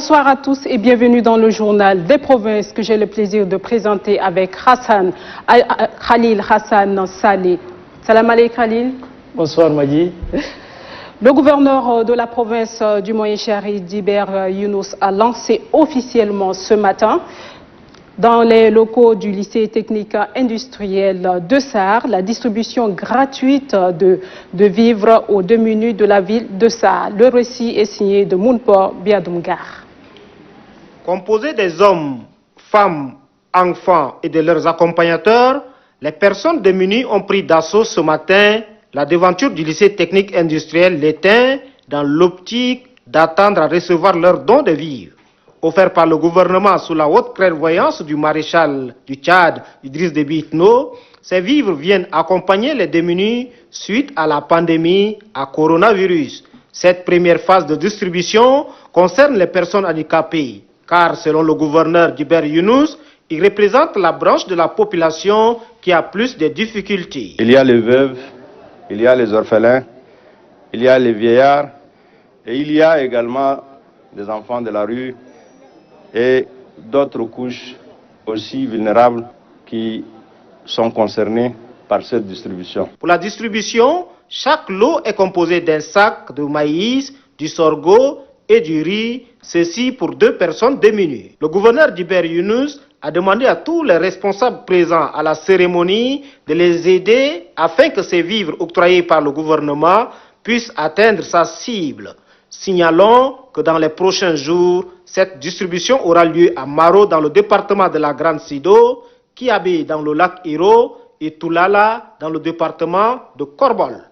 Bonsoir à tous et bienvenue dans le journal des provinces que j'ai le plaisir de présenter avec Khalil Hassan Saleh. Salam alaikum Khalil. Bonsoir Madi. Le gouverneur de la province du Moyen-Chari, Djiber Younous, a lancé officiellement ce matin dans les locaux du lycée technique industriel de Sarr la distribution gratuite de vivres aux démunis de la ville de Sarr. Le récit est signé de Mounpo Biadoumgar. Composé des hommes, femmes, enfants et de leurs accompagnateurs, les personnes démunies ont pris d'assaut ce matin la devanture du lycée technique industriel L'Étain dans l'optique d'attendre à recevoir leurs dons de vivres. Offerts par le gouvernement sous la haute clairvoyance du maréchal du Tchad, Idriss Déby Itno, ces vivres viennent accompagner les démunis suite à la pandémie à coronavirus. Cette première phase de distribution concerne les personnes handicapées, car selon le gouverneur Djiber Younous, il représente la branche de la population qui a plus de difficultés. Il y a les veuves, il y a les orphelins, il y a les vieillards et il y a également les enfants de la rue et d'autres couches aussi vulnérables qui sont concernées par cette distribution. Pour la distribution, chaque lot est composé d'un sac de maïs, du sorgho et du riz, ceci pour 2 personnes démunies. Le gouverneur Djiber Younous a demandé à tous les responsables présents à la cérémonie de les aider afin que ces vivres octroyés par le gouvernement puissent atteindre sa cible. Signalons que dans les prochains jours, cette distribution aura lieu à Maro dans le département de la Grande Sido, Kiabé dans le lac Hiro et Toulala dans le département de Korbol.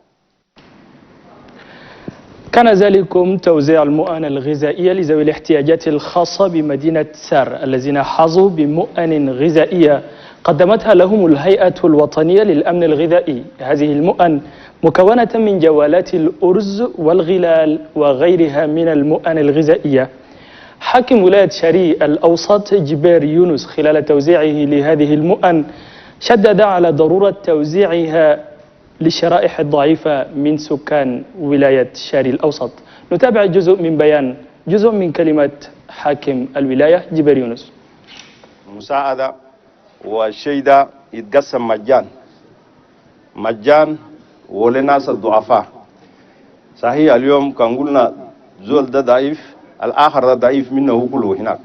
كان ذلكم توزيع المؤن الغذائية لذوي الاحتياجات الخاصة بمدينة سار الذين حظوا بمؤن غذائية قدمتها لهم الهيئة الوطنية للأمن الغذائي. هذه المؤن مكونة من جوالات الأرز والغلال وغيرها من المؤن الغذائية. حاكم ولاية شاري الأوسط جبير يونس خلال توزيعه لهذه المؤن شدد على ضرورة توزيعها للشرائح الضعيفة من سكان ولاية شاري الأوسط. نتابع جزء من كلمة حاكم الولاية جبير يونس. المساعدة والشيء ده يتقسم مجان ولناس الضعفاء. صحيح اليوم كان قلنا زول ده ضعيف، الآخر ده ضعيف منه كله هناك.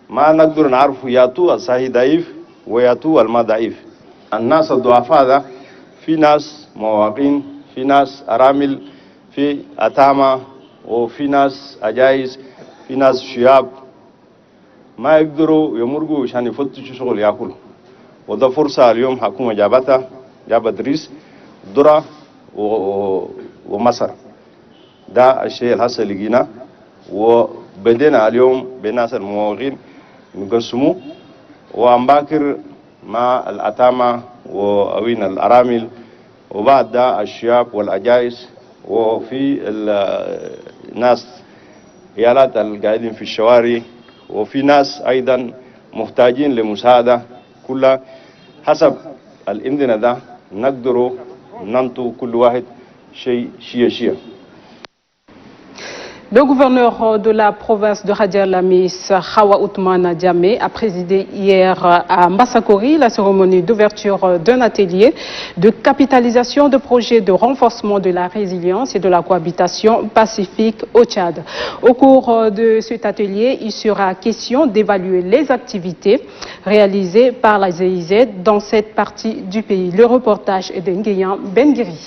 ما نقدر نعرف ياتو الصحيح ضعيف وياتو الما ضعيف. الناس الضعفاء ده في ناس مواقين، في ناس أرامل، في أتامة، وفي ناس أجايز، في ناس شياب ما يقدروا يمرقوا عشان يفتشوا شغل ياكلوا. وده فرصة اليوم حكومة جابتها، جابت ريس ذرة ومصر. ده الشيء اللي هسه لقيناه وبدينا اليوم بناس المواقين نقسموه وأنباكر مع الأتامة وأوين الأرامل وبعد ده الشياب والأجايز وفي الناس عيالات القاعدين في الشوارع وفي ناس أيضا محتاجين لمساعدة كلها حسب الإمدنة ده نقدروا ننتو كل واحد شيء. Le gouverneur de la province de Hadia Lamis, Hawa Ousmane Diamé, a présidé hier à Mbassakori la cérémonie d'ouverture d'un atelier de capitalisation de projets de renforcement de la résilience et de la cohabitation pacifique au Tchad. Au cours de cet atelier, il sera question d'évaluer les activités réalisées par la GIZ dans cette partie du pays. Le reportage est d'Nguyen Benguiri.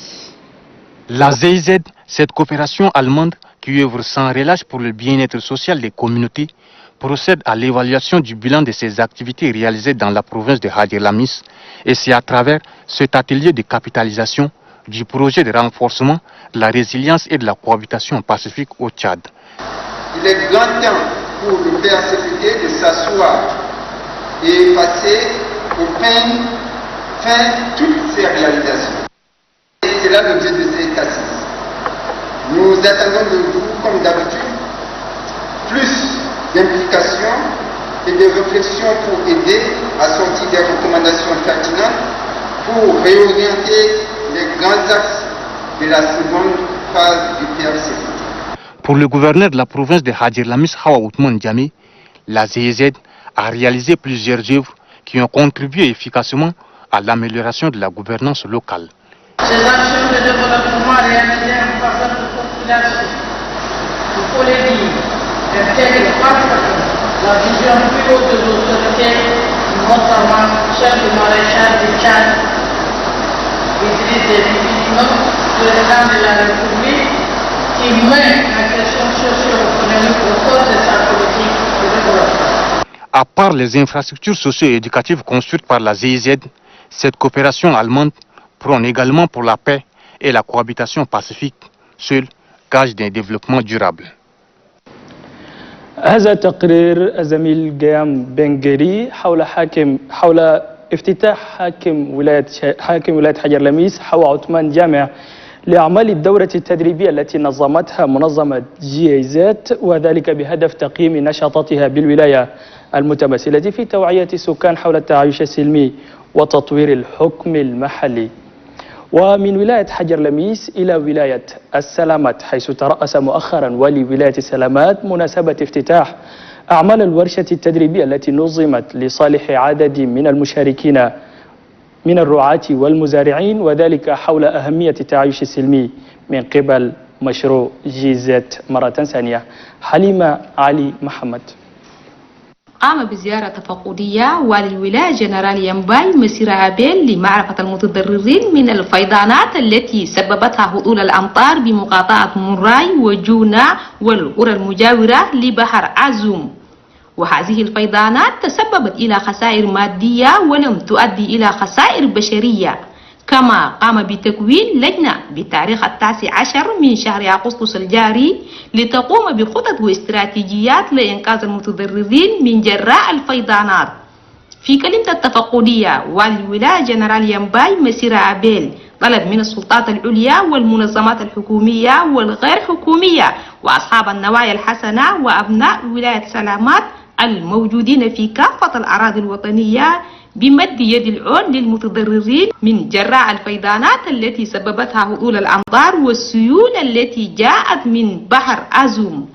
La GIZ, cette coopération allemande qui œuvre sans relâche pour le bien-être social des communautés, procède à l'évaluation du bilan de ses activités réalisées dans la province de Hadia Lamis, et c'est à travers cet atelier de capitalisation du projet de renforcement de la résilience et de la cohabitation pacifique au Tchad. Il est grand temps pour le PRCPT de s'asseoir et passer au fin toutes ces réalisations. C'est là l'objet de cette assise. Nous attendons de vous, comme d'habitude, plus d'implication et de réflexion pour aider à sortir des recommandations pertinentes pour réorienter les grands axes de la seconde phase du PRCPT. Pour le gouverneur de la province de Hadjer Lamis, Hawa Othmane Diamé, la GIZ a réalisé plusieurs œuvres qui ont contribué efficacement à l'amélioration de la gouvernance locale. Ces actions de développement réalisées en faveur de la population, il faut le dire, intègrent parfaitement la vision plus haute des autorités, notamment celle du maréchal du Tchad, Idriss Déby Itno, président de la République, qui met la question socio-économique au cœur de sa politique de développement. À part les infrastructures socio-éducatives construites par la GIZ, cette coopération allemande prône également pour la paix et la cohabitation pacifique, seul gage d'un développement durable. هذا تقرير الزميل قيام بنجري حول افتتاح حاكم ولاية حجر لميس حوا عثمان جامع لأعمال الدورة التدريبية التي نظمتها منظمة جيزات، وذلك بهدف تقييم نشاطاتها بالولاية المتمثلة في توعية السكان حول التعايش السلمي وتطوير الحكم المحلي. ومن ولاية حجر لميس إلى ولاية السلامات، حيث ترأس مؤخرا والي ولاية السلامات مناسبة افتتاح أعمال الورشة التدريبية التي نظمت لصالح عدد من المشاركين من الرعاة والمزارعين، وذلك حول أهمية التعايش السلمي من قبل مشروع جيزات. مرة ثانية حليمة علي محمد. قام بزيارة تفقدية والي الولاية جنرال يمباي مسيرة أبيل لمعرفة المتضررين من الفيضانات التي سببتها هطول الأمطار بمقاطعة موراي وجونا والقرى المجاورة لبحر عزوم. وهذه الفيضانات تسببت إلى خسائر مادية ولم تؤدي إلى خسائر بشرية. كما قام بتكوين لجنة بتاريخ 19 من شهر أغسطس الجاري لتقوم بخطط واستراتيجيات لإنقاذ المتضررين من جراء الفيضانات. في كلمة التفقدية والي الولاية جنرال يمباي مسيرة أبيل طلب من السلطات العليا والمنظمات الحكومية والغير حكومية وأصحاب النوايا الحسنة وأبناء ولاية سلامات الموجودين في كافة الأراضي الوطنية بمد يد العون للمتضررين من جراء الفيضانات التي سببتها هطول الأمطار والسيول التي جاءت من بحر أزوم.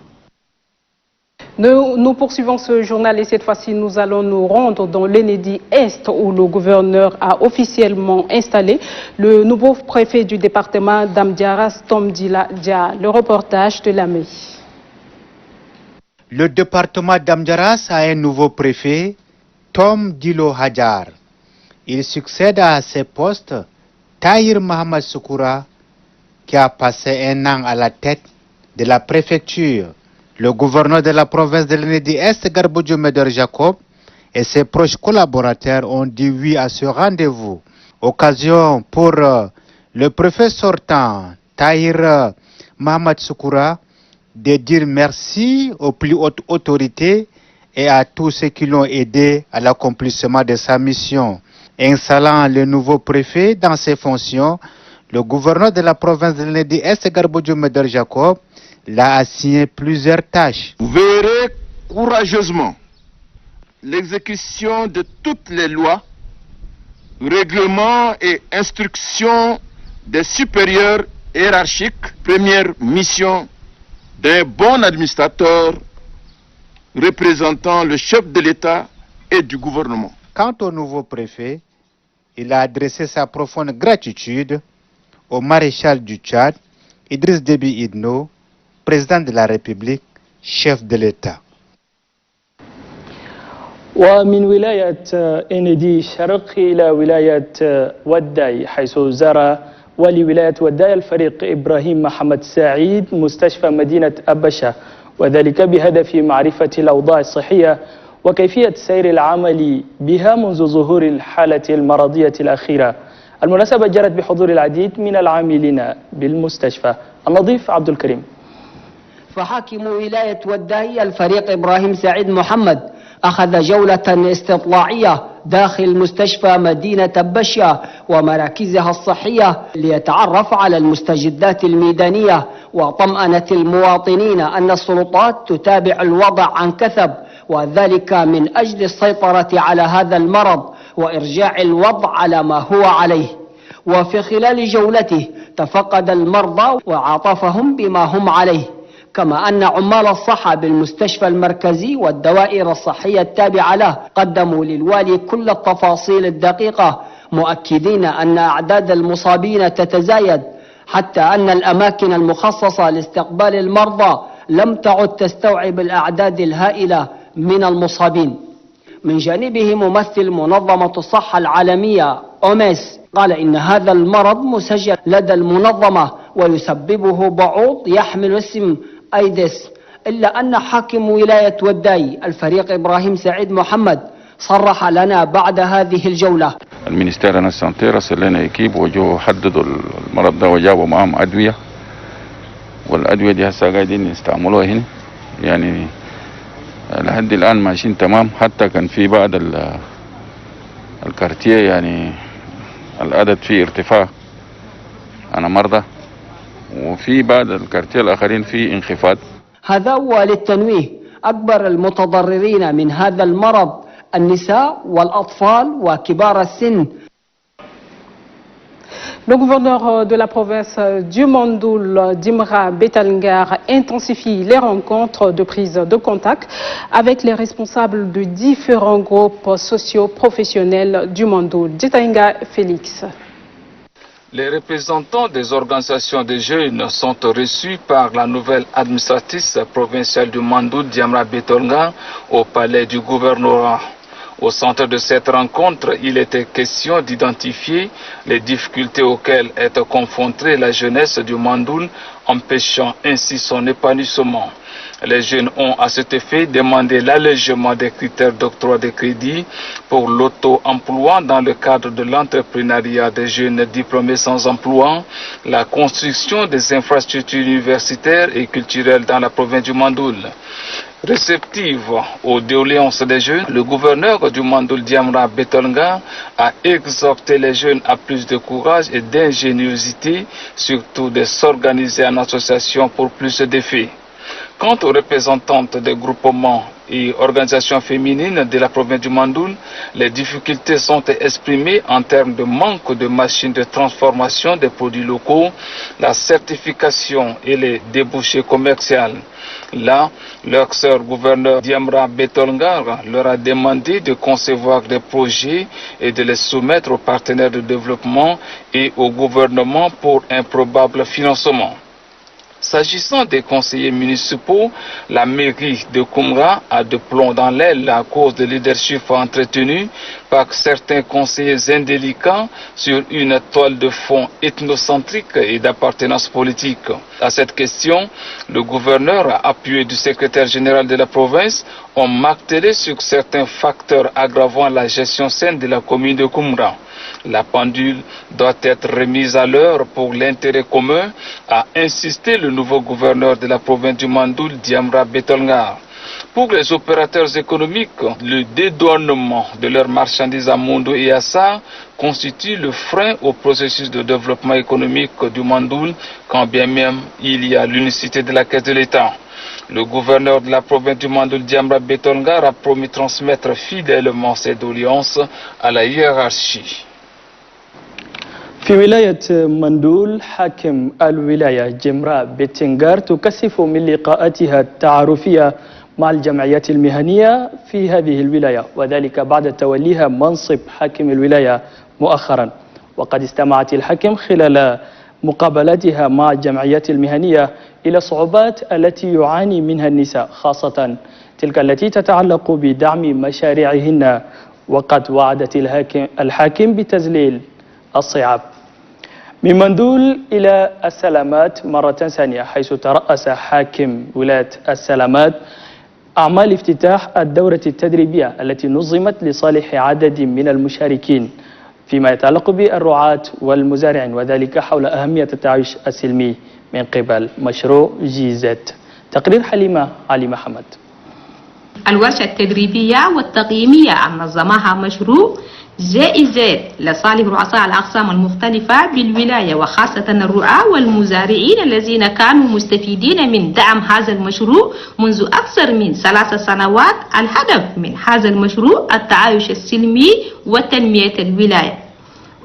Nous poursuivons ce journal et cette fois-ci nous allons nous rendre dans l'Enedi Est où le gouverneur a officiellement installé le nouveau préfet du département d'Amdiaras, Tom Dila Dia. Le reportage de l'AMI. Le département d'Amdiaras a un nouveau préfet, Tom Dilo Hadjar. Il succède à ce poste Tahir Mohamed Soukoura, qui a passé un an à la tête de la préfecture. Le gouverneur de la province de l'Enedi Est, Garbodjo Meder Jacob, et ses proches collaborateurs ont dit oui à ce rendez-vous. Occasion pour le préfet sortant, Tahir Mohamed Soukoura, de dire merci aux plus hautes autorités et à tous ceux qui l'ont aidé à l'accomplissement de sa mission. Installant le nouveau préfet dans ses fonctions, le gouverneur de la province de l'Enedi Est, Garbodjo Meder Jacob, l'a assigné plusieurs tâches. Vous verrez courageusement l'exécution de toutes les lois, règlements et instructions des supérieurs hiérarchiques, première mission d'un bon administrateur représentant le chef de l'État et du gouvernement. Quant au nouveau préfet, il a adressé sa profonde gratitude au maréchal du Tchad, Idriss Déby Itno, président de la République, chef de l'État. ومن ولاية إندي شرق إلى ولاية وداي، حيث زار والي ولاية وداي الفريق إبراهيم محمد سعيد مستشفى مدينة أبشة، وذلك بهدف معرفة الأوضاع الصحية وكيفية سير العمل بها منذ ظهور الحالة المرضية الأخيرة. المناسبة جرت بحضور العديد من العاملين بالمستشفى. النظيف عبد الكريم. فحاكم ولاية وداي الفريق إبراهيم سعيد محمد أخذ جولة استطلاعية داخل مستشفى مدينة بشة ومراكزها الصحية ليتعرف على المستجدات الميدانية وطمأنة المواطنين أن السلطات تتابع الوضع عن كثب، وذلك من أجل السيطرة على هذا المرض وإرجاع الوضع على ما هو عليه. وفي خلال جولته تفقد المرضى وعاطفهم بما هم عليه، كما أن عمال الصحة بالمستشفى المركزي والدوائر الصحية التابعة له قدموا للوالي كل التفاصيل الدقيقة، مؤكدين أن أعداد المصابين تتزايد، حتى أن الأماكن المخصصة لاستقبال المرضى لم تعد تستوعب الأعداد الهائلة من المصابين. من جانبه ممثل منظمة الصحة العالمية أومس قال إن هذا المرض مسجل لدى المنظمة ويسببه بعوض يحمل اسم أيدس، إلا أن حاكم ولاية وداي الفريق إبراهيم سعيد محمد صرح لنا بعد هذه الجولة. المينستير أنا السانتي رسل لنا إكيب وجو حددوا المرض ده وجابوا معهم أدوية، والأدوية دي هسه قاعدين يستعملوها هنا، يعني لحد الآن ماشيين تمام. حتى كان في بعض الكارتيه يعني العدد فيه ارتفاع أنا مرضى، وفي بعض الكارتيه الآخرين في انخفاض. هذا وللتنويه أكبر المتضررين من هذا المرض النساء والأطفال وكبار السن. Le gouverneur de la province du Mandoul, Dimra Betalngar, intensifie les rencontres de prise de contact avec les responsables de différents groupes socio-professionnels du Mandoul. Ditainga Félix. Les représentants des organisations de jeunes sont reçus par la nouvelle administratrice provinciale du Mandoul, Dimra Betalngar, au palais du gouvernorat. Au centre de cette rencontre, il était question d'identifier les difficultés auxquelles est confrontée la jeunesse du Mandoul, empêchant ainsi son épanouissement. Les jeunes ont à cet effet demandé l'allègement des critères d'octroi de crédit pour l'auto-emploi dans le cadre de l'entrepreneuriat des jeunes diplômés sans emploi, la construction des infrastructures universitaires et culturelles dans la province du Mandoul. Réceptive aux doléances des jeunes, le gouverneur du Mandoul, Dimra Betalngar, a exhorté les jeunes à plus de courage et d'ingéniosité, surtout de s'organiser en association pour plus d'effets. Quant aux représentantes des groupements et organisations féminines de la province du Mandoul, les difficultés sont exprimées en termes de manque de machines de transformation des produits locaux, la certification et les débouchés commerciaux. Là, leur sœur gouverneur Dimra Betalngar leur a demandé de concevoir des projets et de les soumettre aux partenaires de développement et au gouvernement pour un probable financement. S'agissant des conseillers municipaux, la mairie de Koumra a de plomb dans l'aile à cause de leadership entretenu par certains conseillers indélicats sur une toile de fond ethnocentrique et d'appartenance politique. À cette question, le gouverneur, appuyé du secrétaire général de la province, ont martelé sur certains facteurs aggravant la gestion saine de la commune de Koumra. La pendule doit être remise à l'heure pour l'intérêt commun, a insisté le nouveau gouverneur de la province du Mandoul, Dimra Betalngar. Pour les opérateurs économiques, le dédouanement de leurs marchandises à Mondo et à Sarr constitue le frein au processus de développement économique du Mandoul, quand bien même il y a l'unicité de la caisse de l'État. Le gouverneur de la province du Mandoul, Dimra Betalngar, a promis transmettre fidèlement ses doléances à la hiérarchie. في ولاية مندول حاكم الولاية جمرة بتنغار تكثف من لقاءاتها التعارفية مع الجمعيات المهنية في هذه الولاية، وذلك بعد توليها منصب حاكم الولاية مؤخرا. وقد استمعت الحاكم خلال مقابلاتها مع الجمعيات المهنية إلى الصعوبات التي يعاني منها النساء، خاصة تلك التي تتعلق بدعم مشاريعهن، وقد وعدت الحاكم بتذليل الصعاب. من مندول إلى السلامات مرة ثانية، حيث ترأس حاكم ولاية السلامات أعمال افتتاح الدورة التدريبية التي نظمت لصالح عدد من المشاركين فيما يتعلق بالرعاة والمزارعين، وذلك حول أهمية التعايش السلمي من قبل مشروع جيزت. تقرير حليمة علي محمد. الورشة التدريبية والتقييمية نظمها مشروع جائزات لصالح رؤساء الأقسام المختلفة بالولاية، وخاصة الرعاة والمزارعين الذين كانوا مستفيدين من دعم هذا المشروع منذ أكثر من 3 سنوات. الهدف من هذا المشروع التعايش السلمي وتنمية الولاية.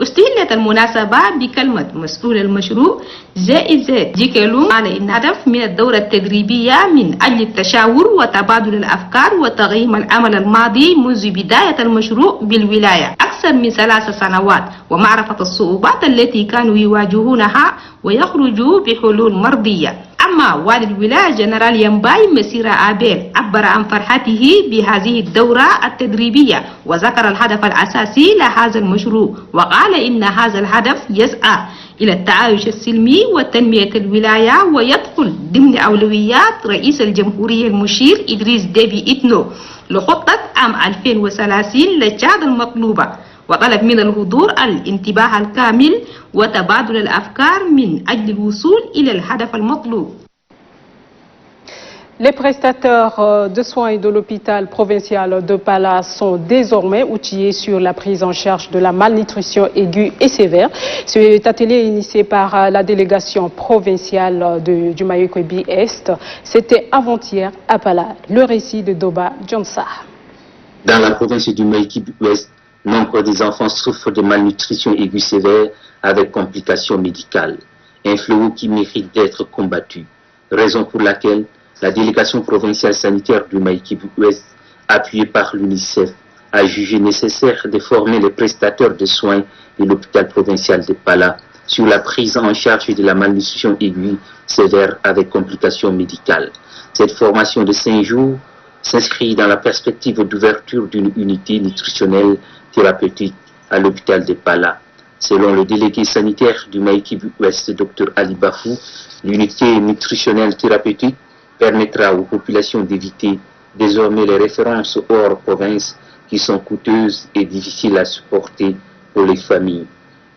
استهلت المناسبة بكلمة مسؤول المشروع جائزة جيكيلوم على إن هدف من الدورة التدريبية من أجل التشاور وتبادل الأفكار وتقييم العمل الماضي منذ بداية المشروع بالولاية أكثر من 3 سنوات ومعرفة الصعوبات التي كانوا يواجهونها ويخرجوا بحلول مرضية. أما والي الولاية جنرال يمباي مسيرة آبيل عبر عن فرحته بهذه الدورة التدريبية وذكر الهدف الأساسي لهذا المشروع وقال إن هذا الهدف يسعى إلى التعايش السلمي وتنمية الولاية ويدخل ضمن أولويات رئيس الجمهورية المشير إدريس ديبي إتنو لخطة عام 2030 لتشاد المطلوبة وطلب من الحضور الانتباه الكامل وتبادل الأفكار من أجل الوصول إلى الهدف المطلوب. Les prestataires de soins de l'hôpital provincial de Pala sont désormais outillés sur la prise en charge de la malnutrition aiguë et sévère. Cet atelier initié par la délégation provinciale du Mayekwebi Est, c'était avant-hier à Pala. Le récit de Doba Djonsa. Dans la province du Mayekwebi Ouest, nombre des enfants souffrent de malnutrition aiguë sévère avec complications médicales. Un fléau qui mérite d'être combattu. Raison pour laquelle la délégation provinciale sanitaire du Mayekwebi Ouest, appuyée par l'UNICEF, a jugé nécessaire de former les prestataires de soins de l'hôpital provincial de Pala sur la prise en charge de la malnutrition aiguë sévère avec complications médicales. Cette formation de 5 jours s'inscrit dans la perspective d'ouverture d'une unité nutritionnelle thérapeutique à l'hôpital de Pala. Selon le délégué sanitaire du Mayekwebi Ouest, Dr Ali Bafou, l'unité nutritionnelle thérapeutique permettra aux populations d'éviter désormais les références hors province qui sont coûteuses et difficiles à supporter pour les familles.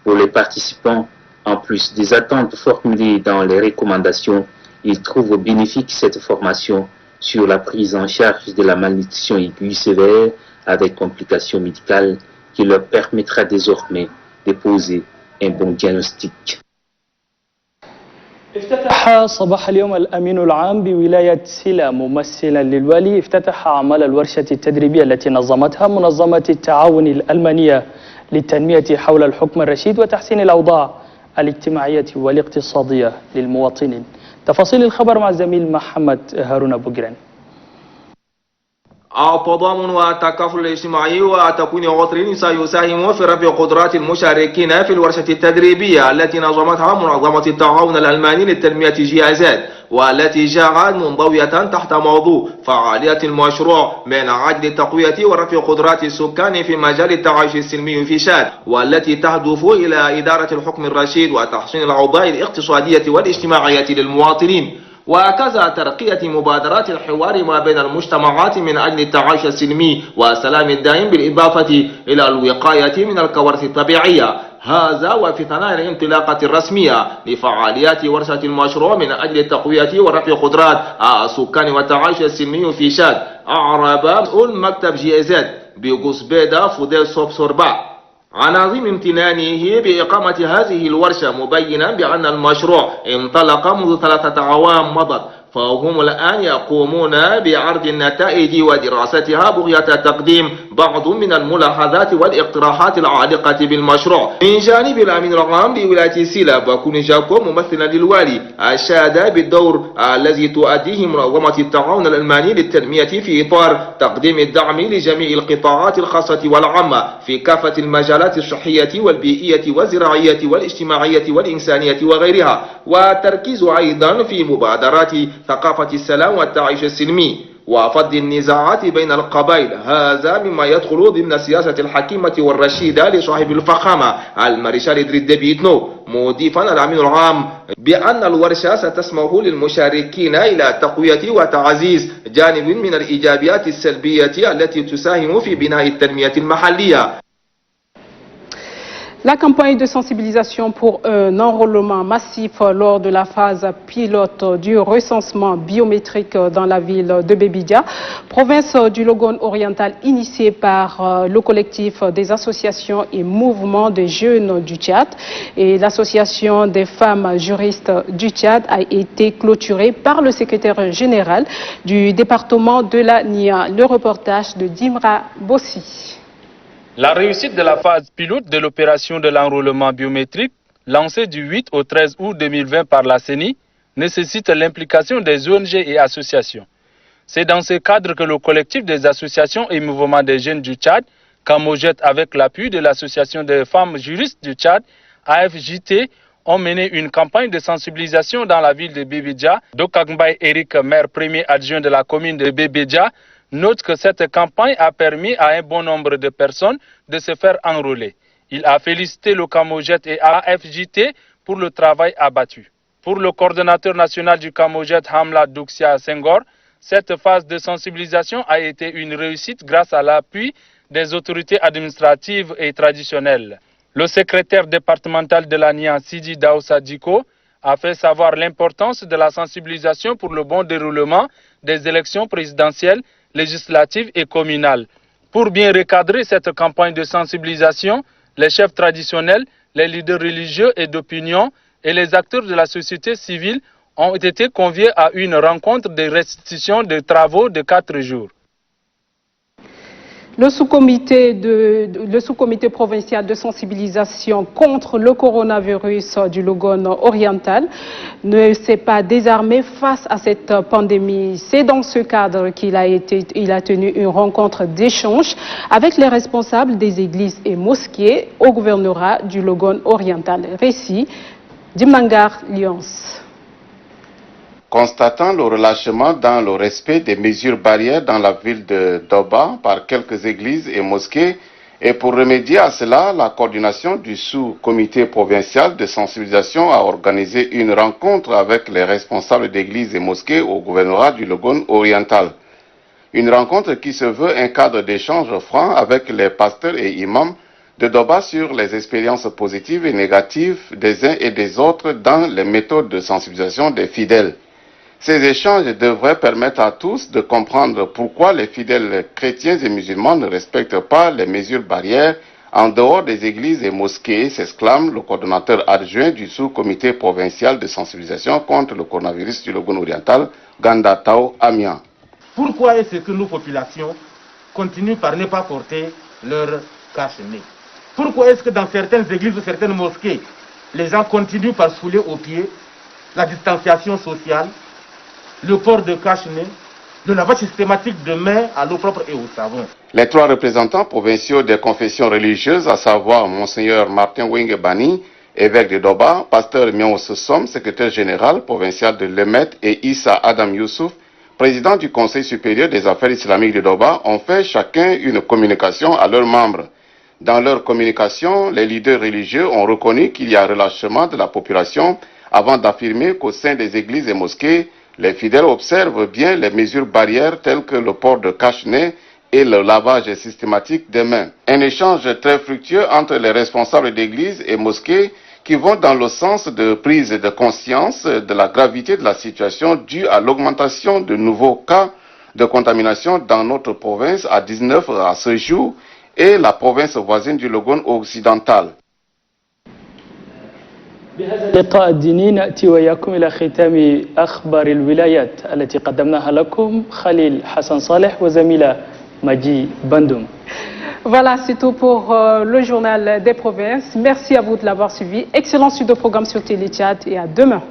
Pour les participants, en plus des attentes formulées dans les recommandations, ils trouvent bénéfique cette formation sur la prise en charge de la malnutrition aiguë sévère avec complications médicales qui leur permettra désormais de poser un bon diagnostic. افتتح صباح اليوم الأمين العام بولاية سيلا ممثلا للوالي افتتح أعمال الورشة التدريبية التي نظمتها منظمة التعاون الألمانية للتنمية حول الحكم الرشيد وتحسين الأوضاع الاجتماعية والاقتصادية للمواطنين. تفاصيل الخبر مع الزميل محمد هارون بوغران. التضامن والتكافل الاجتماعي وتكوين عطر سيساهم في رفع قدرات المشاركين في الورشة التدريبية التي نظمتها منظمة التعاون الألماني للتنمية GIZ والتي جاءت منضوية تحت موضوع فعالية المشروع من أجل تقوية ورفع قدرات السكان في مجال التعايش السلمي في شاد والتي تهدف إلى إدارة الحكم الرشيد وتحسين الأوضاع الاقتصادية والاجتماعية للمواطنين وكذا ترقية مبادرات الحوار ما بين المجتمعات من أجل التعايش السلمي والسلام الدائم بالإضافة إلى الوقاية من الكوارث الطبيعية. هذا وفي ثناء الانطلاقة الرسمية لفعاليات ورشة المشروع من أجل التقوية ورفع قدرات السكان والتعايش السلمي في شاد أعرب مسؤول مكتب GIZ بقصبيدة فوديل سوربا عن عظيم امتنانه بإقامة هذه الورشة مبينا بأن المشروع انطلق منذ 3 أعوام مضت فهم الآن يقومون بعرض النتائج ودراستها بغية تقديم بعض من الملاحظات والاقتراحات العالقة بالمشروع. من جانب الأمين العام بولاية سيلا باكون جاكو ممثلا للوالي أشاد بالدور الذي تؤديه منظمة التعاون الألماني للتنمية في إطار تقديم الدعم لجميع القطاعات الخاصة والعامة في كافة المجالات الصحية والبيئية والزراعية والاجتماعية والإنسانية وغيرها والتركيز أيضا في مبادرات ثقافة السلام والتعايش السلمي وفض النزاعات بين القبائل. هذا مما يدخل ضمن السياسة الحكيمة والرشيدة لصاحب الفخامة المارشال إدريس ديبي إتنو مضيفا الأمين العام بأن الورشة ستسمح للمشاركين إلى تقوية وتعزيز جانب من الإيجابيات السلبية التي تساهم في بناء التنمية المحلية. La campagne de sensibilisation pour un enrôlement massif lors de la phase pilote du recensement biométrique dans la ville de Bébidia, province du Logone oriental initiée par le collectif des associations et mouvements des jeunes du Tchad et l'association des femmes juristes du Tchad a été clôturée par le secrétaire général du département de la NIA. Le reportage de Dimra Bossi. La réussite de la phase pilote de l'opération de l'enrôlement biométrique, lancée du 8 au 13 août 2020 par la CENI, nécessite l'implication des ONG et associations. C'est dans ce cadre que le collectif des associations et mouvements des jeunes du Tchad, Kamojet avec l'appui de l'association des femmes juristes du Tchad, AFJT, ont mené une campagne de sensibilisation dans la ville de Bébédia. Dokangbaye Eric, maire premier adjoint de la commune de Bébédia, note que cette campagne a permis à un bon nombre de personnes de se faire enrôler. Il a félicité le Kamojet et AFJT pour le travail abattu. Pour le coordonnateur national du Kamojet, Hamla Duxia Senghor, cette phase de sensibilisation a été une réussite grâce à l'appui des autorités administratives et traditionnelles. Le secrétaire départemental de l'ANIA, Sidi Daoussa Diko, a fait savoir l'importance de la sensibilisation pour le bon déroulement des élections présidentielles, législatives et communales. Pour bien recadrer cette campagne de sensibilisation, les chefs traditionnels, les leaders religieux et d'opinion et les acteurs de la société civile ont été conviés à une rencontre de restitution de travaux de 4 jours. Le sous-comité provincial de sensibilisation contre le coronavirus du Logone oriental ne s'est pas désarmé face à cette pandémie. C'est dans ce cadre qu'il a tenu une rencontre d'échange avec les responsables des églises et mosquées au gouvernorat du Logone oriental. Récit d'Imangar Lyons. Constatant le relâchement dans le respect des mesures barrières dans la ville de Doba par quelques églises et mosquées, et pour remédier à cela, la coordination du sous-comité provincial de sensibilisation a organisé une rencontre avec les responsables d'églises et mosquées au gouvernorat du Logone oriental. Une rencontre qui se veut un cadre d'échange franc avec les pasteurs et imams de Doba sur les expériences positives et négatives des uns et des autres dans les méthodes de sensibilisation des fidèles. Ces échanges devraient permettre à tous de comprendre pourquoi les fidèles chrétiens et musulmans ne respectent pas les mesures barrières en dehors des églises et mosquées, s'exclame le coordonnateur adjoint du sous-comité provincial de sensibilisation contre le coronavirus du Logone oriental, Gandatao Amian. Pourquoi est-ce que nos populations continuent par ne pas porter leur cache-nez? Pourquoi est-ce que dans certaines églises ou certaines mosquées, les gens continuent par se fouler aux pieds la distanciation sociale, le port de cache-nez, le lavage systématique de mains à l'eau propre et au savon? Les 3 représentants provinciaux des confessions religieuses, à savoir Monseigneur Martin Wingebani, évêque de Doba, pasteur Mion Sossom, secrétaire général provincial de Lemet, et Issa Adam Youssouf, président du Conseil supérieur des affaires islamiques de Doba, ont fait chacun une communication à leurs membres. Dans leur communication, les leaders religieux ont reconnu qu'il y a relâchement de la population avant d'affirmer qu'au sein des églises et mosquées, les fidèles observent bien les mesures barrières telles que le port de cache-nez et le lavage systématique des mains. Un échange très fructueux entre les responsables d'églises et mosquées qui vont dans le sens de prise de conscience de la gravité de la situation due à l'augmentation de nouveaux cas de contamination dans notre province à 19 à ce jour et la province voisine du Logone occidental. بهذا اللقاء الديني نأتي وإياكم إلى ختام أخبار الولايات التي قدمناها لكم خليل حسن صالح وزميلة ماجي بندوم. Voilà, c'est tout pour le journal des provinces. Merci à vous de l'avoir suivi. Excellent suite de programme sur Télé Tchad et à demain.